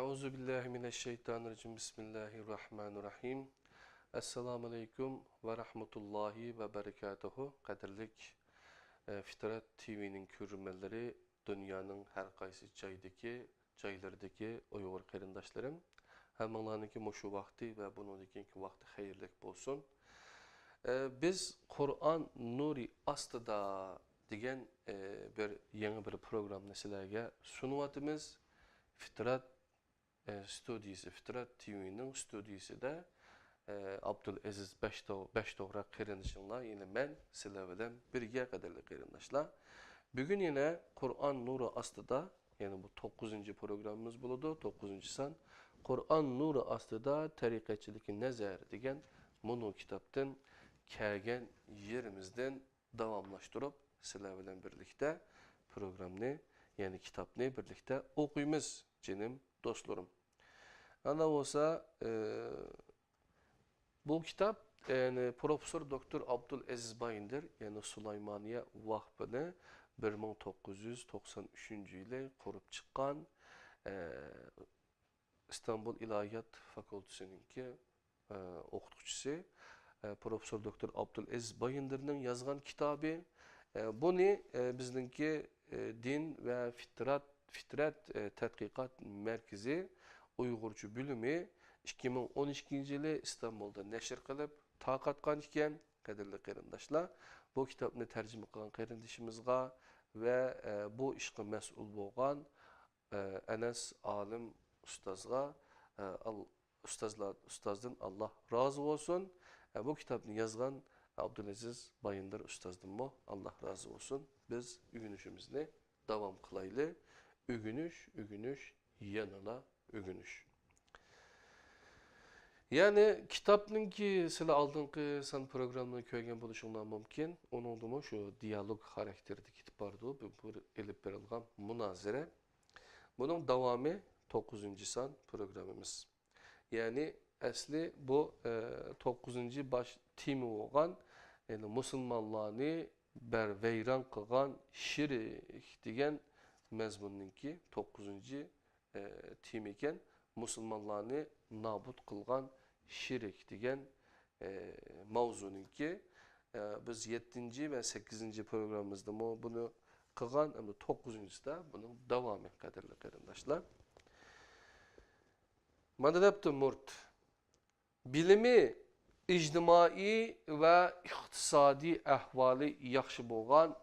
Euzu billahi mineşşeytanirracim. Bismillahirrahmanirrahim. Assalamu aleykum ve rahmetullahi ve berekatuhu. Kadirlik Fitrat TV'nin körürmenleri, dünyanın her kaysi caylardaki Uygur qarindaşlarım. Hammalarınki muşu vakti ve bununki vakti hayırlık bolsun. Biz Kur'an nuri astıda degan yangi bir program sizlarga sunyapmiz. Fitrat studiyasi, Fitrat TV'nin studiyasida Abdulaziz Beştoğra qarindaşlar, yine men sizlar bilan birga qadirli qarindaşlar. Bugün yine Kur'an nuru astıda, yani bu 9. programımız buludu, 9. san. Kur'an nuru astıda tariqatçılıkın nazar degan bunu kitaptan kelgen yerimizden davamlaştırıp sizlar bilan birlikte programını, yani kitapni birlikte okuyumuz canım dostlarım. Ana olsa bu kitap yani Profesör Doktor Abdulaziz Bayındır, yani Süleymaniye Vakfı'nı 1993 yılı kurup çıkan İstanbul İlahiyat Fakültesi'ninki okutkucusu Profesör Doktor Abdulaziz Bayındır'ın yazgan kitabı. Bunu bizimki Din ve Fitrat Tadqiqat Merkezi Uygurca bölümü 2012 yılı İstanbul'da neşir kılıp taqatkan iken, qadirli qarindaşlar, bu kitabını tercüme kılan qarindaşımızga ve bu işe mesul bolgan Enes Alim Ustazga Ustazdan Allah razı olsun. Bu kitabını yazgan Abdulaziz Bayındır Ustazdan mı Allah razı olsun. Biz ügünüşümüzü devam kılaylı. Ügünüş, yanıla ügünüş. Yani kitapның ki sizler aldığınki san programını köygen buluşundan mümkün. Onun da şu diyalog karakterde kitap vardı. Bu elip verilgan münazere. Bunun devamı 9. san programımız. Yani asli bu 9. baş timi olan, yani Müslümanlarını berveyran kılgan şirk degan mezmununki 9. timi iken, Müslümanlarını nabut kılgan şirk degan mavzununki biz 7. ve 8. programımızda bunu kılgan, ama 9.da bunun devamı qadirli qarindaşlar. Mana depti Murt. Bilimi ictimai ve iqtisadi ahvali yaxşı bolgan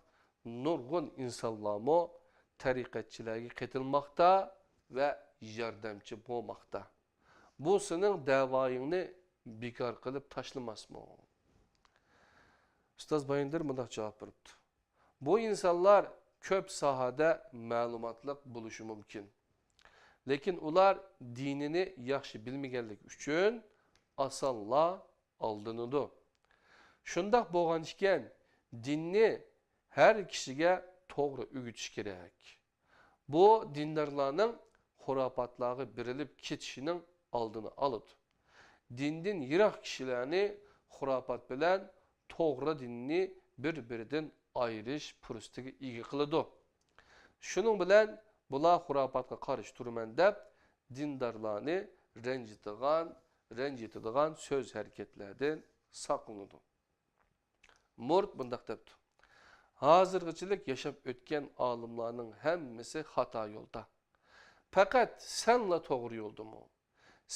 nurgun insanlarmo tariqatçilarga qatilmoqda ve yardımcı bolmoqda. Bu senin davayını bekar qilib tashlamasmi? Ustoz Bayındır mundaq cavab beribdi. Bu insanlar köp sahada ma'lumotliq bo'lishi mumkin. Lekin ular dinini yaxshi bilmaganlik uchun asonla aldanadi. Shundaq bo'lgan ekan, dinni her kishiga to'g'ri o'rgatish kerak. Bu dindarlarning xurofotlarga berilib ketishining oldini oladi. Dindan yiroq kishilarni xurofot bilan to'g'ri dinni bir-biridan ayirish fursatiga ega qiladi. Shuning bilan bular xurofotga qarshi turman deb dindarlarni ranjitadigan so'z harakatlardan saqlanadi. Murt bundaq debdi. Hozirgachilik yashab o'tgan olimlarning hammasi xato yo'lda. Faqat senla to'g'ri yo'ldami?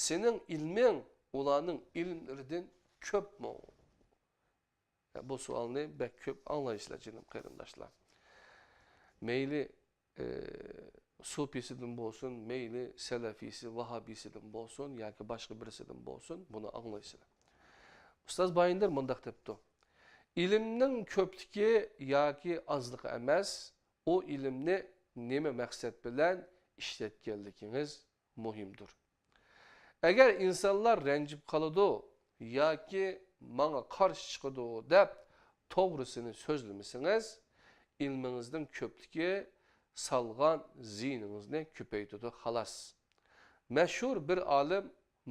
Sening ilming ularning ilmlaridan ko'pmi? Bu savolni bek ko'p anglaysizlar canım qarindaşlar. Meyli Sufisidan bolsun, meyli Selefisi, Vahabisidan bolsun, yoki boshqa birisidan bolsun, bunu anglaysizlar. Ustoz Bayındır mundaq debdi. İlimning ko'pligi yoki ozligi emas, o ilimni nima maqsad bilan ishlatganligingiz muhimdir. Agar insonlar ranjib qoladi yoki menga qarshi chiqadi deb to'g'risini so'zlamasangiz, ilmingizning ko'pligi salgan ziyningizni ko'paytirdi xolos. Mashhur bir olim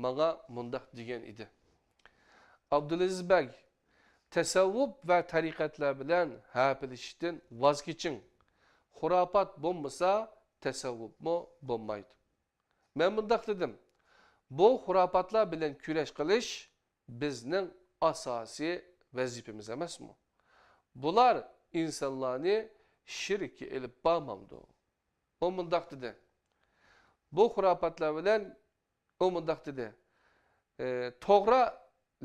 menga mundaq degan edi. Abdulaziz Bey, tasavvuf ve tariqatlar bilan hapilishdan voz keching. Xurofot bo'lmasa, tasavvuf mo bo'lmaydi. Men bundaq dedim. Bu hurapatlar bilen küreş kılış bizning asosiy vazifamiz emasmi? Bular insanlarni shirkka elib bormamdi. O mundaq dedi. Bu hurapatlar bilen o mundaq dedi. To'g'ri,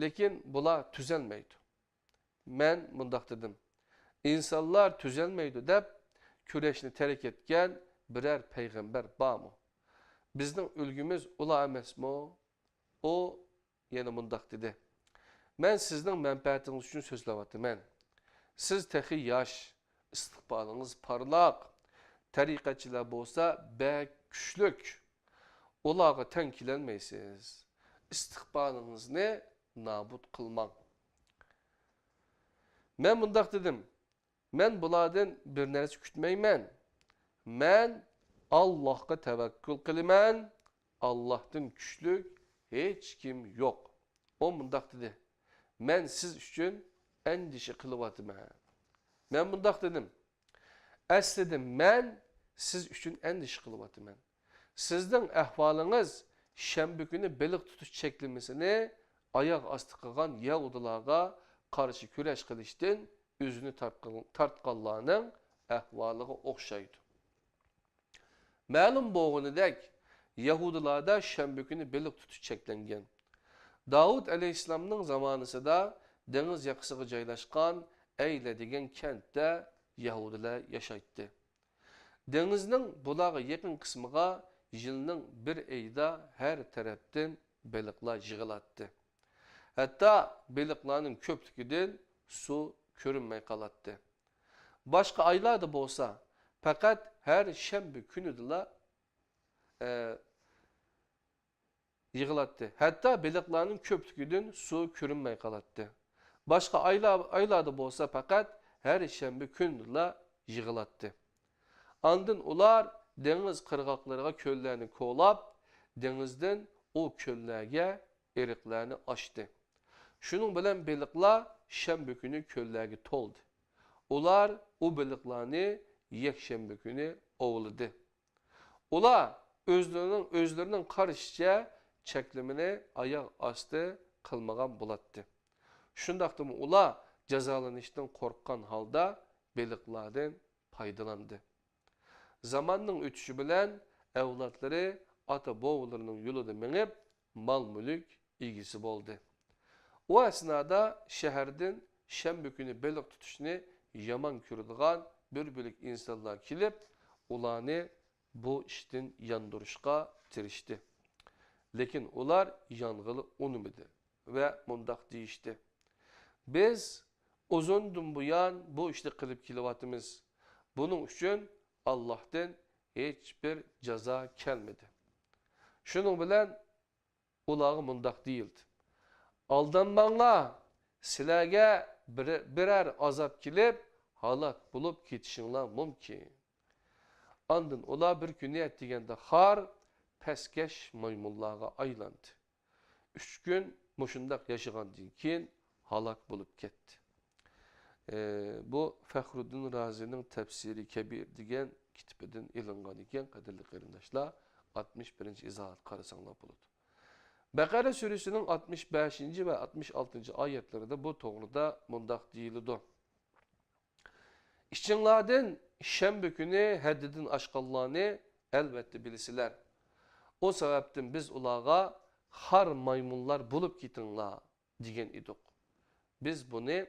lekin bular tüzelmeydi. Men mundaq dedim. İnsanlar tüzelmeydi deb küreşni terk etken birer peygamber bormi? Bizning ulgimiz ular emasmi? O yana mundaq dedi. Men sizning manfaatingiz uchun so'zlayapman. Siz texi yosh, istiqboliniz parlaq, tariqatchilar bo'lsa bek kuchlik. Ularga teng kelolmaysiz. İstiqbolingizni nobud qilmang. Men bundaq dedim. Men bulardan bir narsa kutmayman. Men Allohga tavakkul qilaman. Allohdan kuchlik hech kim yo'q. O bundaq dedi. Men siz uchun endişe kılıvatıman. Men bundaq dedim. Aslida men siz uchun endişe kılıvatıman. Sizning ahvolingіз shanba kuni baliq tutish cheklamasini oyoq osti qilgan yahudilarga qarshi kurash qilishdan o'zini tortganlarning ahvoliga o'xshaydi. Ma'lum bo'lganidek, yahudilarda shanba kuni baliq tutish cheklangan. Davud alayhissalomning zamonasida deniz yoqasiga joylashgan Eyla degan kentda yahudilar yashaydi. Denizning bularga yaqin qismiga yilning bir oyda har tarafdan baliqlar yig'iladi. Hatto baliqlarning ko'pligidan suv ko'rinmay qoladi. Boshqa oylarda bo'lsa, faqat har shanba kunida yig'iladi. Hatto baliqlarning ko'pligidan suv ko'rinmay qoladi. Başka aylarda bo'lsa faqat her shanba kunla yig'iladi. Andın ular deniz qirg'oqlariga ko'llarni kovlab, denizdan o ko'llarga eriqlarni ochdi. Shuning bilan baliqlar shanba kuni ko'llarga to'ldi. Ular o baliqlarni yakshanba kuni ovladi. Ular o'zlarining qarashicha cheklimini oyoq osti qilmagan bo'ladi. Şundaqtım ular cezalanıştan korkkan halda baliqlardan faydalandı. Zamanның ötüşü bilen evlatları ata boğularının yolunda menip mal mülk ilgisi oldu. O esnada şehirden şenbe günü baliq tutuşunu yaman körüdüğün bir bölük insanlar kilip ulanı bu işten yandırışqa tirişti. Lekin ular yangılı unumidi ve mundaq deyişti. Biz uzundan buyan bu işte qilib kelyapmiz. Bunun uchun Allah'tan hiçbir ceza kelmedi. Şunun bilen ulağı mundaq deyildi. Aldanmanglar, sizlarga birer azap kelib, halak bulup ketishinglar mumkin. Andın ular bir kuni etdigende har peskeş maymunlarga aylandı. 3 gün mushundaq yaşagandan keyin halak bulup ketdi. Bu Fəxruddin Razi'nin Tefsiri Kebir degan kitibidan ilingan ekan, qadirli qarindoshlar, 61. izohat qarasanlar bo'ladi. Baqara surəsinin 65 ve 66 ayetlerinde bu to'g'rida mundaq deyiladi. İşçilardan shanba kuni haddidan oshganlarni albatta bilsizlar. O sebepten biz ularga har maymunlar bulup gitinglar degan edik. Biz bunu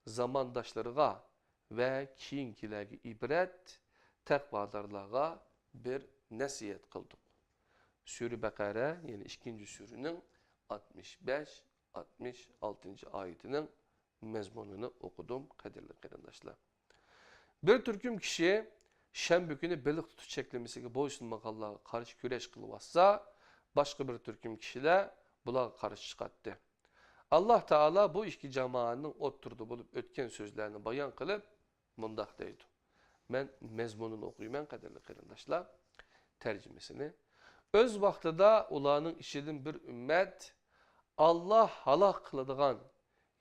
zamandaşlarına ve keyinkilerge ibret, takvadarlarga bir nasihat kıldık. Sure Bakara, yani 2. sürünün 65-66. ayetinin mezmununu okudum kadirli qarindoshlar. Bir türküm kişi shanba kuni baliq tutuş cheklamasiga bo'ysunmaganlarga qarshi kurash qilyapsa, başka bir türküm kişiler bularga qarshi chiqadi. Allah Teala bu iki cemaatinin oturdu bulup ötken sözlerini bayan kılıp mundaq deydi. Ben mezmununu okuyayım kaderli qarindoshlar, tercümesini. Öz vaxtida ularning işidin bir ümmet Allah halak kılıdığan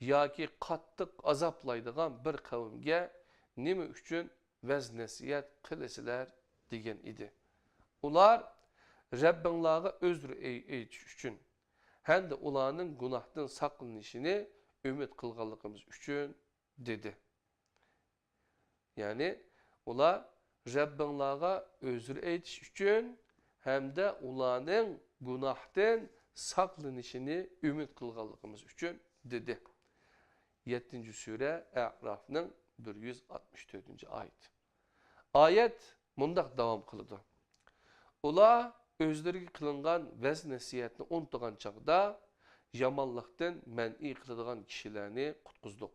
yoki qattiq azaplaydigan bir kavimge nima uchun vaz nasihat qilasizlar degan edi. Ular Rabbinlarga özür eytiş üçün hem de ulanın günahdan saklanışını ümit kılganlığımız üçün dedi. Yani ula Rabbinlarga özür eytiş üçün hem de ulanın günahdan saklanışını ümit kılganlığımız üçün dedi. 7. Sure A'raf'ın 164. ayet. Ayet mundaq davam kılıdı. Ula özlerine kılıngan vez nesiyetini unutgan çağda yamanlıktan men'i kılıdığan kişilerini kutkuzduk.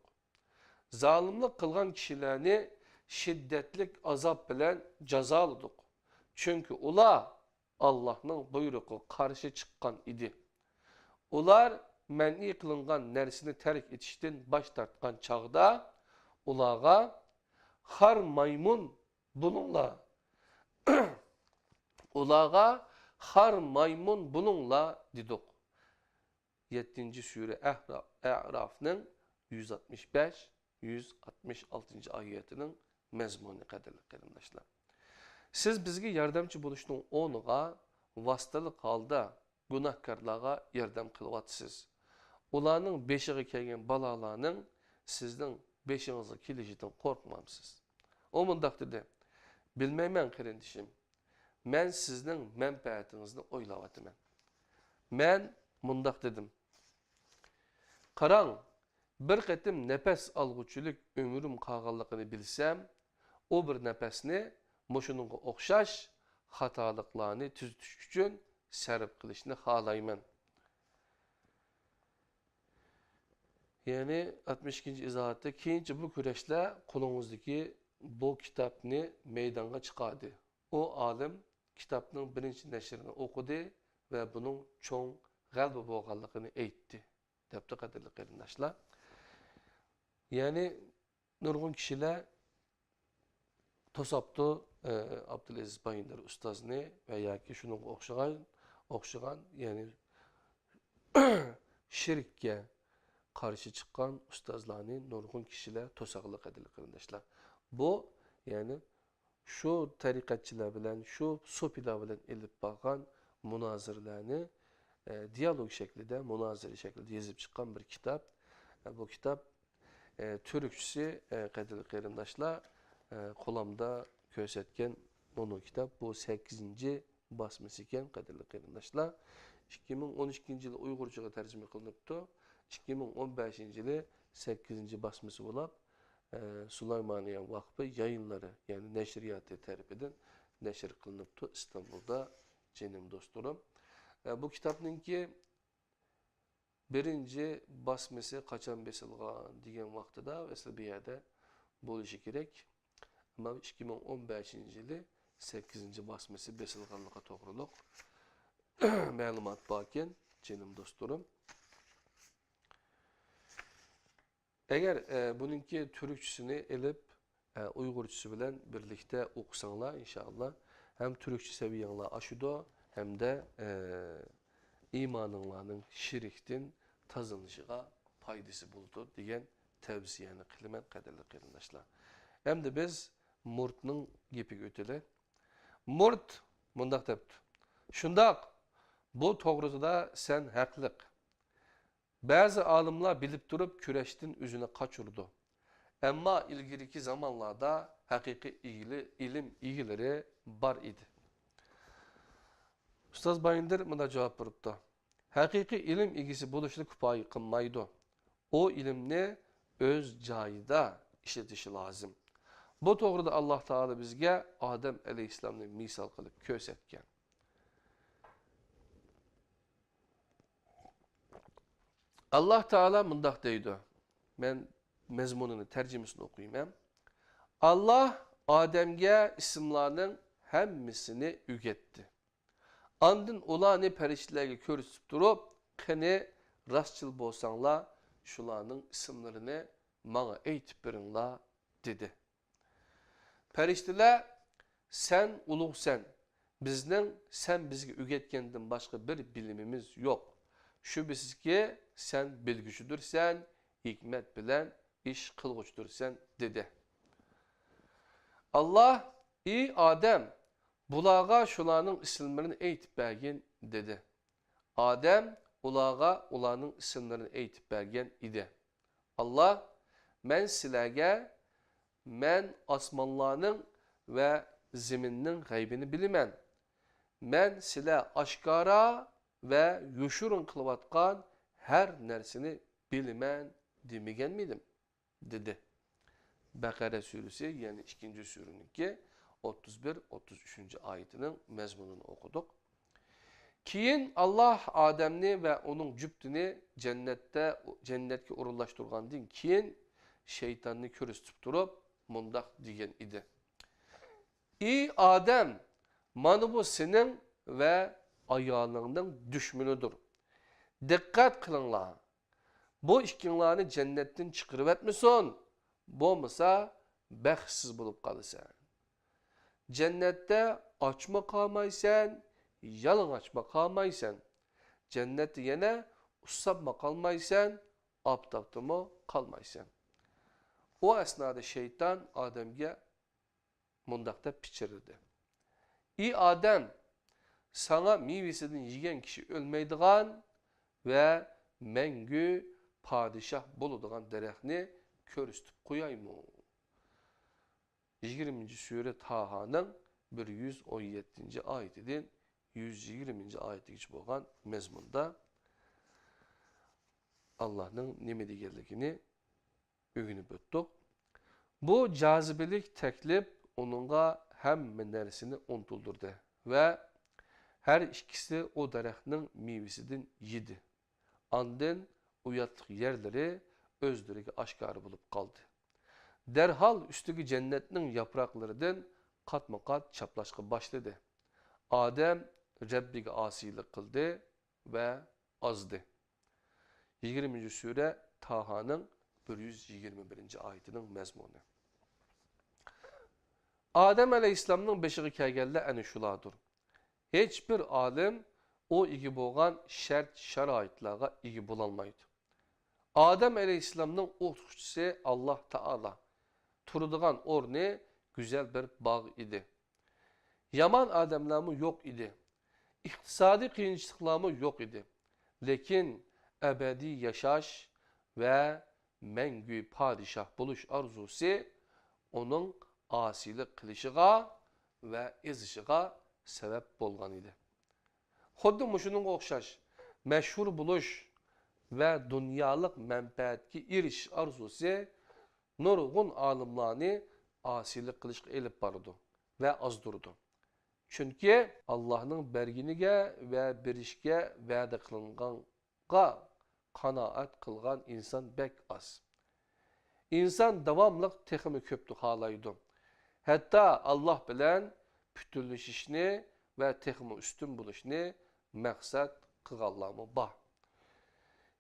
Zalimlik kılgan kişilerini şiddetlik azap bilen cezaladık. Çünkü ula Allah'ın buyruğu karşı çıkan idi. Ular men'i kılıngan nersini terk etişten baş tartkan çağda ulağa har maymun bununla ulağa har maymun bununla dedik. 7. Sure A'raf'ın 165-166. ayetinin mezmunu kadarlı kardeşler. Siz bizge yardımcı buluştuğun onuğa vasıtalık halda günahkarlığa yardım kılvatsız. Ulanın beşiği kelgen balalarının sizden beşiğinize kilişiden korkmamsız. O mundaq dedi. Bilmeymen kardeşim. Men sizden menfaatinizni oylavatımen. Men mundaq dedim. Qarang, bir qetim nefes alğuçuluk ömrüm qağanlığını bilsem, o bir nefesni moşununga oxşaş hatalıqlarını tüzütüş üçün sərf qilishni xalayman. Yani 62. izahatda keyince bu küreşle kulunumuzdaki bu kitapni meydanga çıkardı. O alim kitapның birinci neşrini okudu ve bunun çoğun galiba boğanlığını eğitti. Depti kadirli qarindaşlar. Yani nurgun kişiler tosaptı Abdülaziz Bayındır ustazni veya ki şunun okşagan yani şirkке karşı çıkan ustazlarını nurgun kişiler tosaqlı kadirli qarindaşlar. Bu yani şu tarikatçılar bilen, şu sofiler bilen elip bakan münazirlerini diyalog şeklinde, münaziri şeklinde yazıp çıkan bir kitap. Bu kitap Türkçesi kadirli qarindaşlar qo'lamda ko'rsatgan bunu kitap. Bu 8. basması iken kadirli qarindaşlar. 2012 yılı Uygurcaga tercüme kılınıptı. 2015 yılı 8. basması bo'lib Süleymaniye Vakfı yayınları yani neşriyatı tarafından neşr kılınıptı İstanbul'da canım dostlarım. Bu kitapның ki birinci basması kaçan besilgan degan vaqtida mesela bir yerde bo'lishi kerak. Ama 2015 yılı 8. basması besilganlığa to'g'riliq ma'lumot borken canım dostlarım. Eğer bununki Türkçesini elip Uygurçası bilen birlikte okusanlar inşallah hem Türkçe seviyenler aşıda hem de imanınlarının şirktin tazınışıga faydası buldu diyen tavsiyeni kılmen kaderli qarindaşlar. Hem de biz Murt'ның gepig öteli. Murt mundaq depti. Şundaq bu toğrusida sen haqliq. Bazı alimler bilip durup küreştin üzüne kaçırdı. Ama ilgiriki zamanlarda hakiki ilim ilgileri var idi. Ustaz Bayındır buna cevap veripti. Hakiki ilim ilgisi buluşunu kupayı kılmaydı. O ilimni öz cayida işletişi lazım. Bu doğruda Allah Teala bizge Adem Aleyhisselam'ın misal kılıp kösetken. Allah Teala mundaq deydi. Ben mezmununu, tercümesini okuyayım. Allah Adem'ge isimlerinin hemmisini ügetti. Andın ulanı perişlerine körüsüp durup, kini rastçıl bolsanlar, şularının isimlerini bana eytip birinla dedi. Periştiler, sen uluğsen, sen bizge ügetkendin başka bir bilimimiz yok. Şüphesiz ki sen bilgüçüdürsen, hikmet bilen iş kılgıçdürsen dedi. Allah, ey Adem, Bulağa şularning isimlerini aytib bergin dedi. Adem ulağa ularning isimlerini aytib bergen idi. Allah, men sizlarga, men osmonlarning ve zeminning g'aybini bilaman. Men sizlar oshkora ve yoshirin qilayotgan her narsani bilaman demagan midim? Dedi. Bakara suresi yani 2. sureninki 31-33. ayetinin mezmununu okuduk. Keyin Allah Ademni ve onun cüptünü cennetke urunlaştırgandan keyin şeytanını körüstüp durup mundaq degen idi. Ey Adem, mana bu senin ve ayağının düşmanıdır. Dikkat kılınlar. Bu işkinlerini cennetten çıkarıp etmesin. Bo'lmasa baxtsiz bulup kalısan. Cennette açma kalmaysan, yalın açma kalmaysan. Cennette yine usapma kalmaysan, aptaptı mı kalmaysan. O esnada şeytan Adem'e mundakta piçirirdi. Ey Adem, sana meyvesinden yiyen kişi ölmeydiğen ve mengü padişah buluduğun derehni körüstüp koyayım. 20. sure Taha'nın 117. ayetinden 120. ayetiga bo'lgan mezmunda Allah'ın nime deganligini öğrenip öttik. Bu cazibelik teklif onunla hem narsani unutuldurdu ve her ikisi o daraxtning meyvesinden yedi. Andın uyatlık yerleri özleriga aşkarı bulup kaldı. Derhal üstüki cennetinin yapraklarından katma kat çaplaşka başladı. Adem Rabbiga asilik kıldı ve azdı. 20. sure Taha'nın 121. ayetinin mezmunu. Adem Aleyhisselam'ın beşiği kelgende eni şuladır. Hiçbir alim o igi boğan şart şaraitlaga igi bulanmaydı. Adem Aleyhisselam'ın o'qituvchisi Allah Taala turadigan o'rni güzel bir bağ idi. Yaman adamlarmı yok idi. İktisadi qiyinchiliklarmı yok idi. Lekin ebedi yaşaş ve mengü padişah buluş arzusu onun asilik kılışıga ve ezişiga sebep bolgan idi. Xuddi muşunun o'xshash meşhur buluş ve dünyalık menfaatki eriş arzusu nurgun alimlarni asilik kılışıga elip bardı ve azdurdu. Çünkü Allah'ın berginiga ve berişge va'da kılınganga kanaat kılgan insan bek az. İnsan davamlık teximi köptü halaydı. Hatta Allah bilen bütünleşişini ve teximi üstün buluşunu maksat kıgallamı bah.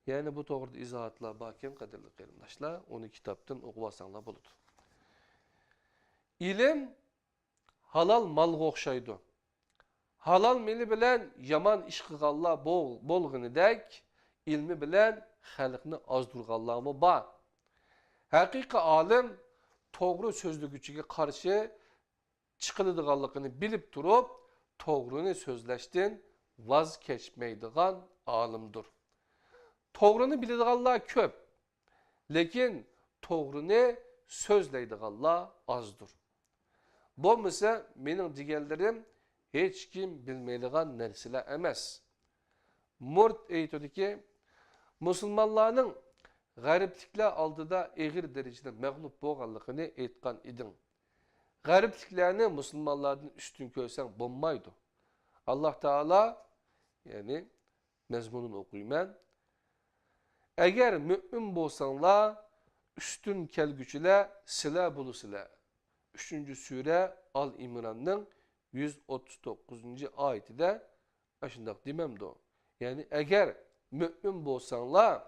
Yani bu doğruda izahatlar bakken kadirli qeyrindaşlar, onu kitaptan okuvasanlar buludu. İlim halal malga o'xshaydi. Halal meli bilen yaman ish qilganlar bo'lganidek, ilmi bilen xalqni ozdurganlarmi bor. Haqiqiy olim to'g'ri so'zliguchiga qarshi chiqiladiganligini bilib turib, to'g'rini so'zlashdan voz kechmaydigan olimdir. To'g'rini biladiganlar ko'p, lekin to'g'rini so'zlaydiganlar ozdir. Bo'lmasa mening deganlarim hech kim bilmaydigan narsalar emas. Murt aytadiki, musulmonlarning g'aribliklar oldida eg'ir darajada mag'lub bo'lganligini aytgan eding. G'aribliklarni musulmonlardan ustun ko'rsang bo'lmaydi. Alloh taolo, ya'ni mazmunini o'qiyman. Agar mu'min bo'lsanglar, ustun kelguchilar sizlar bo'lasizlar. 3. sure Al-İmran'ın 139. ayetinde aşındak dememdi o. Yani eğer mümin bolsanlar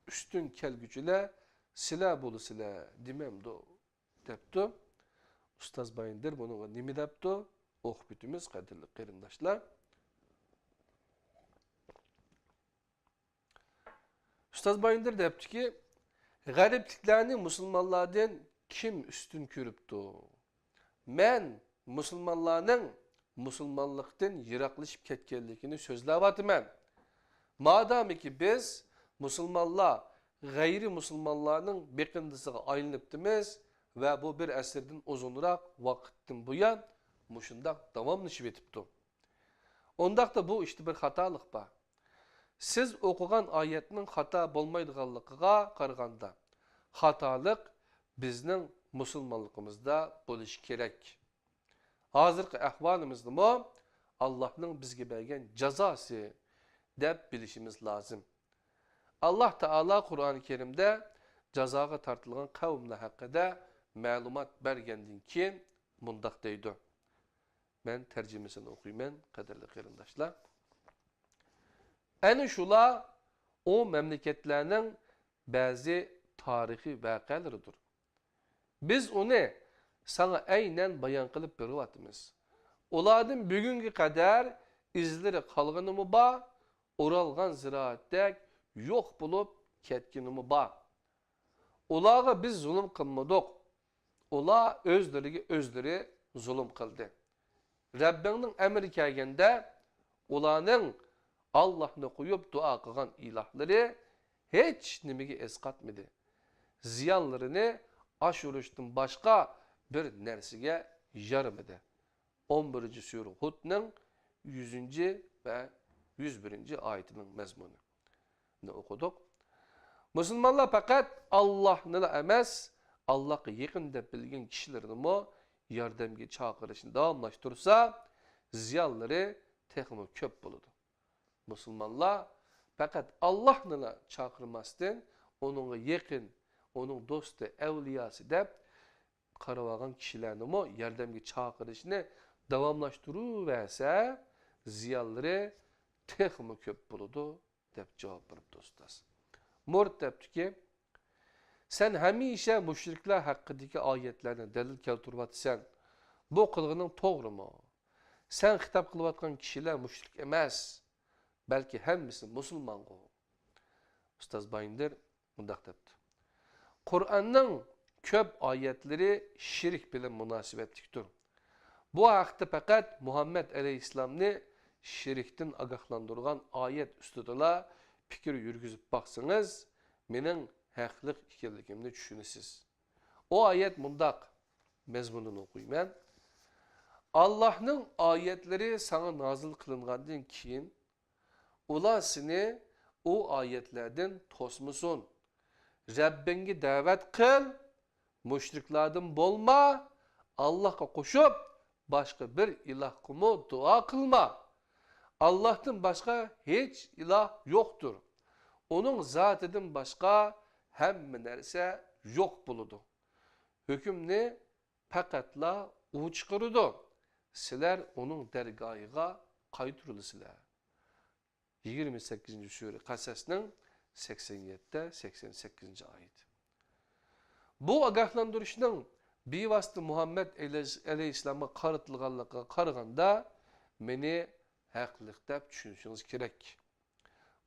üstün kelgücüle silah bulu silah dememdi o. Depti. Ustaz Bayındır bununla nemi depti? Okbütümüz kadirli qeyrindaşlar. Ustaz Bayındır depti ki garipliklerini Müslümanlardan kim üstün körüptü? Men Müslümanların musulmonlikdan yiroqlashib ketganligini so'zlayapman. Madamiki biz musulmonlar g'ayri musulmonlarning beqindisiga aylanibdimiz va bu bir asrdan uzunroq vaqtdan buyon mushundoq davomlashib etibdi. Ondaqda bu işte bir xatolik bor. Siz o'qigan oyatning xato bo'lmaydiganligiga qaraganda, xatolik bizning musulmonligimizda bo'lishi kerak. Hozirgi ahvolimizda Allohning bizga bergan jazosi deb bilishimiz lozim. Allah Taala Qur'oni Karimda jazoga tortilgan qavmlar haqida ma'lumot bergandan keyin mundaq deydi. Men tarjimasini o'qiyman, qadrli qarindoshlar. Ana shular o memleketlerning ba'zi tarixiy voqealaridir. Biz uni sana aynen bayon qilib beryapmiz. Ulardan bugunga qadar izlari qolganimi bor, o'ralgan ziroatdek yo'q bo'lib ketganimi bor. Ularga biz zulm qilmadik. Ular o'zlariga o'zlari zulm qildi. Rabbingning amri kelganda ularning Allah'ını koyup dua kılgan ilahları hiç nimigi esqatmadı. Ziyanlarını aşırıştın başka bir nersige yaramadı. 11. Sure Hud'ның 100. ve 101. ayetinin mezmunu. Ne okuduk? Müslümanlar fakat Allah'ını emez, Allah'a yakın de bilgin kişilerini mi yardımcı çağırışını devamlaştırırsa ziyanları tekrar köp buludu. Müslümanlar fakat Allah'ını çağırmasın, onunla yakın, onun dostu, evliyası deyip karavagan kişilerini mi yardımcı çağırışını devamlaştırıverse ziyanları tekrar köp buludu deyip cevap verip dostlar. Murad deyipti ki, sen hemişe müşrikler hakkındaki ayetlerine delil keltirvatsan, bu kılgının doğru mu? Sen hitap kılıvatkan kişiler müşrik emez. Belki hemmisi Müslüman o. Ustaz Bayındır mundaq depti. Kur'an'ın köp ayetleri şirk bilen münasibetliktir. Bu haqda fakat Muhammed Aleyhisselam'ni şirkten agahlandırgan ayet üstüdüla fikir yürgüzüp baksanız, menin haqliq ikenligimni düşünesiz. O ayet mundaq mezmununu okuyayım. Allah'ın ayetleri sana nazil kılıngandan keyin ular seni o ayetlerden tosmusun. Rabbingi davet kıl, müşriklerden bolma, Allah'a koşup başka bir ilah kumu dua kılma. Allah'tan başka hiç ilah yoktur. Onun zatıdan başka hem nerse yok buludu. Hükümni pakatla u çıkarıdı. Sizler onun dergahıga kaytırılısılar. 28. Sure Kasas'nın 87-88. ayet. Bu agahlandırışının bir vasıtı Muhammed Aleyhisselam'a qarıtılğanlığa qaraganda meni haqliq dep düşünüşünüz gerek.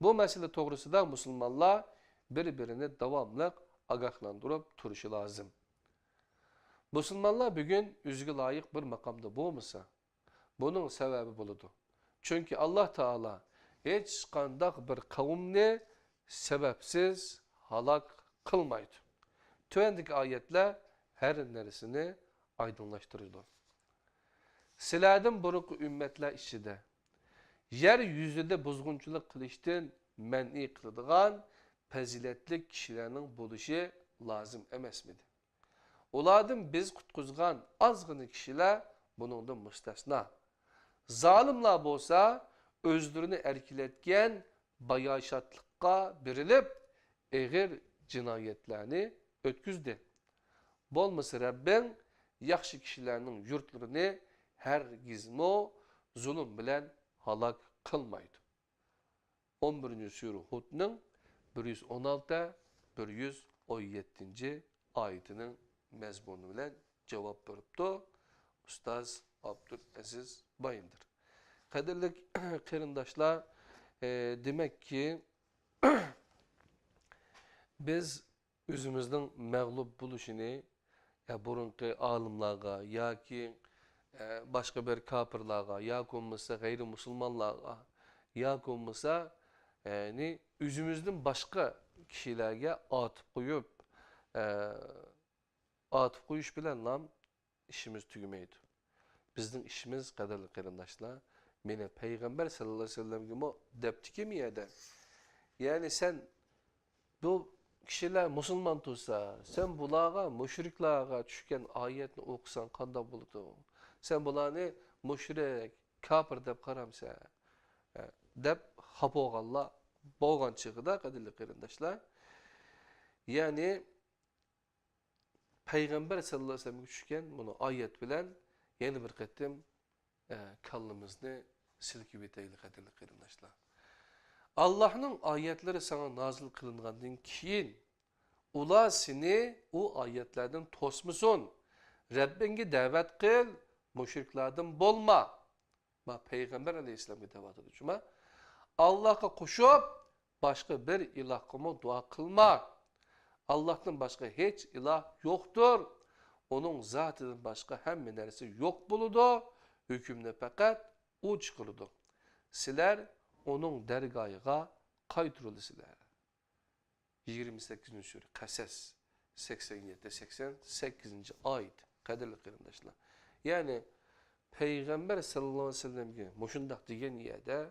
Bu mesele doğrusunda Müslümanlar birbirini davamlı agahlandırıp turuşu lazım. Müslümanlar bugün üzgü layık bir makamda bulmasa, bunun sebebi buludu. Çünkü Allah Teala hiç kandak bir kavimni sebepsiz halak kılmaydı. Tüvendeki ayetler her neresini aydınlaştırırdı. Siladın buruk ümmetler içinde, yeryüzünde bozgunculuk kılıştın men'i kılıdığan faziletli kişilerin buluşu lazım emes miydi? Oladın biz kutkuzgan azgını kişiler bunun da müstesna. Zalimler bolsa özlerini erkiletken bayaşatlıkka birilip eğer cinayetlerini ötküzdü. Bolmasa Rabbin yaxşı kişilerinin yurtlarını hergizmo zulüm bilen halak kılmaydı. 11. Sure Hud'ның 116-117. ayetinin mezmunu bilen cevap veripti Ustaz Abdülaziz Bayındır. Kadirli qarindoshlar, demek ki biz özümüzün məğlub buluşunu ya burunqi alimlarga yoki başka bir kapırlarga, ya olmasa gayri musulmanlarga, ya olmasa yani üzümüzden başka kişilerge atıp koyup atıp koyuş bilen lan işimiz tügümeydi. Bizden işimiz kadarlı kırındaşlar. Mene Peygamber sallallahu aleyhi ve sellem gibi depti ki mi ya da? Yani sen bu kişiler musulman tutsa, sen bulağa, müşriklerine düşken ayetini okusan kanda buldu. Sen bulağını müşrik, kafir dep karamsa, dep hapoğalla boğan çıkıda kadirli kırındaşlar. Yani Peygamber sallallahu aleyhi ve sellem düşken bunu ayet bilen yeni bir kettim kallımızını silkip eteyli kadirli kırındaşlar. Allah'ın ayetleri sana nazil kılıngandan keyin ula seni o ayetlerden tosmusun. Rabbinge davet kıl, müşriklerden bolma. Ma Peygamber aleyhisselam'a davet ediyor. Allah'a koşup başka bir ilah kılma dua kılma. Allah'tan başka hiç ilah yoktur. Onun zatından başka hem neresi yok buludu. Hükümde fakat o çıkılıdı. Siler onun dergahıga kaytırılısılar. 28. sure Kasas 87-88. ayet kadirli kırındaşlar. Yani Peygamber sallallahu aleyhi ve sellem'e muşundak diyen yerde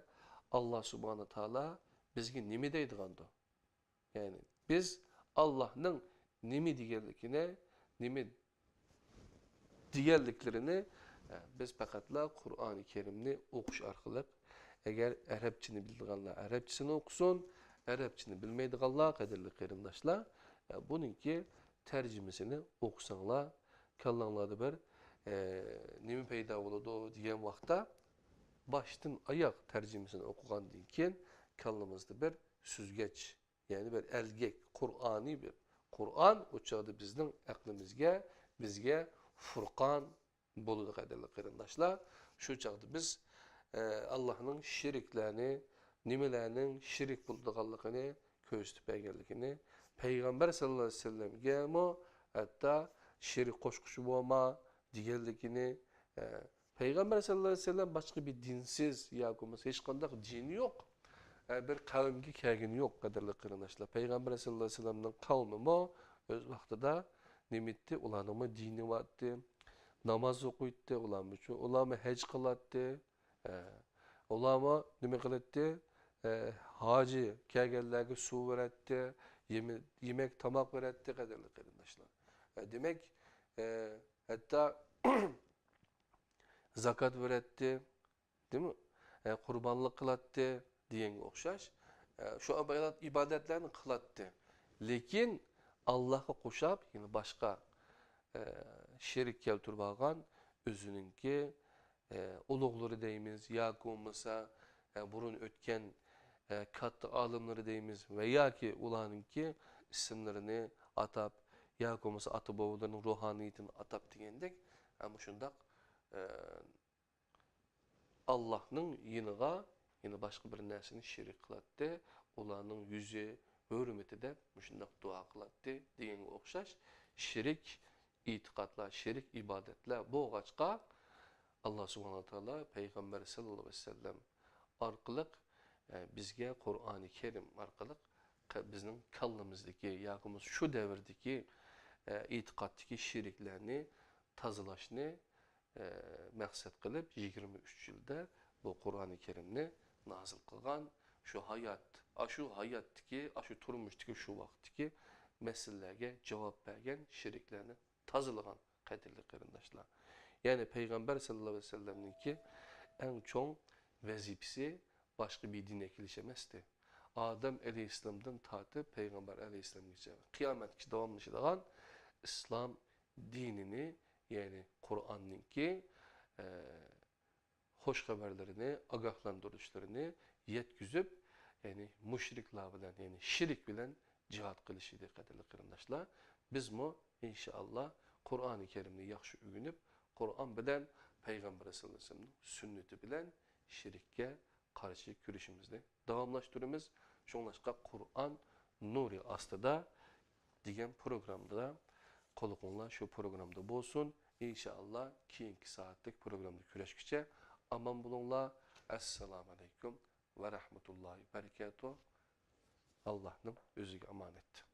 Allah subhanahu teala bizge nimi deydiğandı. Yani biz Allah'ın nimi digerlikine, nimi digerliklerini biz fakatla Kur'an-ı Kerim'ni okuş arkalık. Eğer Arapçını bildiğinler Arapçını okusun, Arapçını bilmeydiğinler kadirli kırındaşlar. Bununki tercümesini okusanlar, kallanlarda bir nimi peyda oldu diyen vakta baştan ayak tercümesini okugan dinken kallımızda bir süzgeç, yani bir elgek, Kur'an'ı bir. Kur'an uçağı bizden aklımızga, bizge Furkan boludu kadirli kırındaşlar. Şu çağda biz Allah'ın şiriklerini, nimelerinin şirik bulduğallıkını, köstüpegerlikini, Peygamber sallallahu aleyhi ve sellem gelme, hatta şirik koşkuşu olma, diğerlikini, Peygamber sallallahu aleyhi ve sellem başka bir dinsiz yakımız, hiç kandak dini yok. Bir kavimki kegini yok kadarlı kırınaşlar. Peygamber sallallahu aleyhi ve sellem'den kavmi mu, öz vaxtıda nimitti, ulanımı dini vardı, namaz okuydu, ulanımı hac kılattı, ulama nima qiladi? Hacı kelganlarga suv beradi, yemek tamoq beradi qadrli qarindoshlar. Demak, hatta zakat beradi, değil mi? Qurbanlik qiladi deganga o'xshash. Shu ibodatlarni qiladi. Lekin Allohga qo'shib, yine boshqa sherik keltirib olgan o'zininki ulug'lari deymiz, yoki bo'lmasa burun o'tgan katta olimlari deymiz va yoki ularninki ismlarini atab, yoki bo'lmasa ota bobolarning ruhoniyatini atab degandek, ana shundoq Allohning yiniga yana boshqa bir narsani sherik qiladi, ularning yuzi, hurmatida shundoq duo qiladi deganga o'xshash sherik e'tiqodlar, sherik ibodatlar bo'lg'achqa Allah subhanahu wa ta'ala Peygamber sallallahu aleyhi ve sellem arkalık bizge Kur'an-ı Kerim arkalık bizim kallımızdaki yakımız şu devirdeki itikattaki şiriklerini tazılaşını maksat kılıp 23 yılda bu Kur'an-ı Kerim'ni nazil kılgan şu hayattaki, şu turmuştaki şu vaktiki meselelerine cevap vergen şiriklerini tazılagan kadirli kırındaşlar. Yani Peygamber sallallahu aleyhi ve sellem'ninki en çok vazifesi başka bir dine kilişemezdi. Adem aleyhisselam'dan tartıp Peygamber aleyhisselam'a geçer. Kıyametki devamlaşılan İslam dinini, yani Kur'an'ınki hoş haberlerini, agahlandırışlarını yetküzüp yani müşrikler bilen, yani şirik bilen cihat kılışıydı kadirli kırındaşlar. Biz mu inşallah Kur'an-ı Kerim'ni yaxşı ügünüp Kur'an bilen Peygamber sallallahu aleyhi ve sellem'in sünneti bilen şirikке karşı görüşümüzde devamlaştırıyoruz. Şonlaşka Kur'an nuri astıda diyen programda kolukunla şu programda bolsun. İnşallah keyinki saatlik programda görüşkice aman bulunla. Assalamu alaikum ve rahmetullahi berekatuhu. Allah'ın özüge emanet.